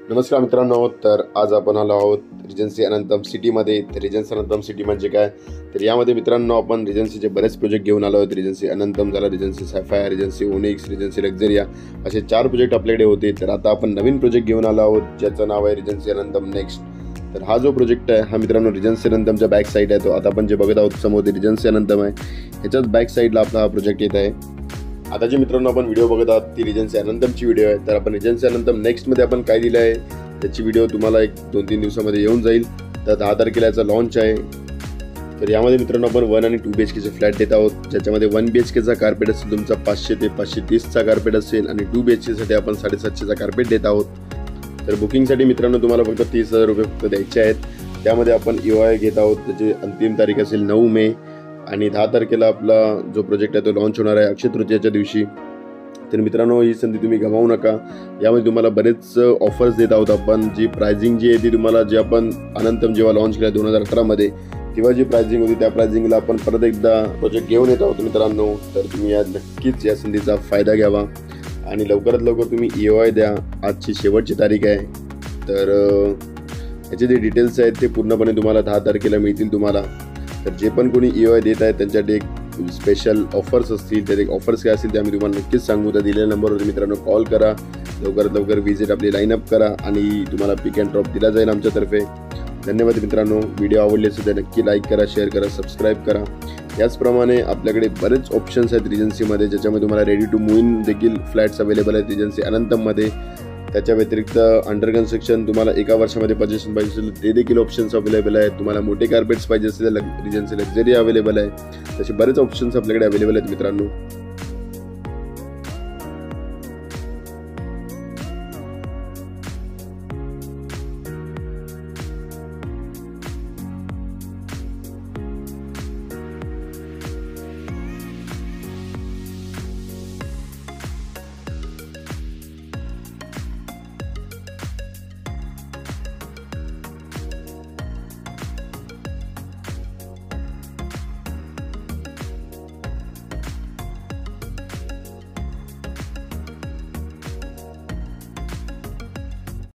नमस्कार मित्रांनो, तर आज आपण आलो आहोत रिजन्सी अनंतम सिटीमध्ये. तर रिजन्सी अनंतम सिटी म्हणजे काय, तर यामध्ये मित्रांनो आपण रिजन्सीचे बरेच प्रोजेक्ट घेऊन आलो आहोत. रिजन्सी अनंतम झाला, Regency Sapphire, Regency Onyx, Regency Luxuria असे 4 प्रोजेक्ट आपल्याकडे होते. तर आता आपण नवीन प्रोजेक्ट घेऊन आलो आहोत ज्याचं नाव आहे रिजन्सी अनंतम नेक्स्ट. तर हा जो प्रोजेक्ट आहे हा मित्रांनो रिजन्सी अनंतमच्या बॅक साईड आहे. तो आता आपण जे बघत आहोत समोर ते रिजन्सी अनंतम आहे. ह्याच्याच बॅक साईडला आपला हा प्रोजेक्ट येत आहे. आता जे मित्रांनो आपण व्हिडिओ बघत आहात ती रिजन्सी अनंतमची व्हिडिओ आहे. तर आपण रिजन्सी अनंतम नेक्स्टमध्ये आपण काय दिलं आहे त्याची व्हिडिओ तुम्हाला 1-2-3 दिवसामध्ये येऊन जाईल. तर 10 तारखेला याचा लॉन्च आहे. तर यामध्ये मित्रांनो आपण 1 आणि 2 BHKचे फ्लॅट देत आहोत, ज्याच्यामध्ये 1 BHKचा कार्पेट असेल तुमचा 500 ते 530चा कार्पेट असेल आणि 2 BHKसाठी आपण 750चा कार्पेट देत आहोत. तर बुकिंगसाठी मित्रांनो तुम्हाला फक्त 30,000 रुपये फक्त द्यायचे आहेत. त्यामध्ये आपण EOI घेत आहोत. त्याची अंतिम तारीख असेल 9 मे आणि 10 तारखेला आपला जो प्रोजेक्ट आहे तो लॉन्च होणार आहे अक्षय तृतीयेच्या दिवशी. तर मित्रांनो ही संधी तुम्ही गमावू नका. यामध्ये तुम्हाला बरेच ऑफर्स देत आहोत आपण. जी प्राइसिंग जी आहे ती तुम्हाला जे आपण अनंतम जेव्हा लॉन्च केला 2018मध्ये तेव्हा जी प्राइसिंग होती त्या प्राइसिंगला आपण परत एकदा प्रोजेक्ट घेऊन येत आहोत मित्रांनो. तर तुम्ही नक्कीच या संधीचा फायदा घ्यावा आणि लवकरात लवकर तुम्ही EOI द्या. आजची शेवटची तारीख आहे. तर याचे जे डिटेल्स आहेत ते पूर्णपणे तुम्हाला 10 तारखेला मिळतील तुम्हाला. तर जे पण कोणी EOI देत आहेत त्यांच्यासाठी एक स्पेशल ऑफर्स असतील. तर एक ऑफर्स काय असतील ते आम्ही तुम्हाला नक्कीच सांगू. तर दिलेल्या नंबरवर मित्रांनो कॉल करा, लवकरात लवकर विजिट आपली लाईनअप करा आणि तुम्हाला पिक अँड ड्रॉप दिला जाईल आमच्यातर्फे. धन्यवाद मित्रांनो. व्हिडिओ आवडले असेल तर नक्की लाईक करा, शेअर करा, सबस्क्राईब करा. याचप्रमाणे आपल्याकडे बरेच ऑप्शन्स आहेत रिजन्सीमध्ये, ज्याच्यामध्ये तुम्हाला रेडी टू मूव इन देखील फ्लॅट्स अवेलेबल आहेत रिजन्सी अनंतममध्ये. त्याच्या व्यतिरिक्त अंडर कन्स्ट्रक्शन तुम्हाला 1 वर्षामध्ये पोझिशन पाहिजे असेल ते देखील ऑप्शन्स अवेलेबल आहेत. तुम्हाला मोठे कार्पेट्स पाहिजे असेल तर रिजन्सी लक्झरी अवेलेबल आहे. तसे बरेच ऑप्शन्स आपल्याकडे अवेलेबल आहेत मित्रांनो.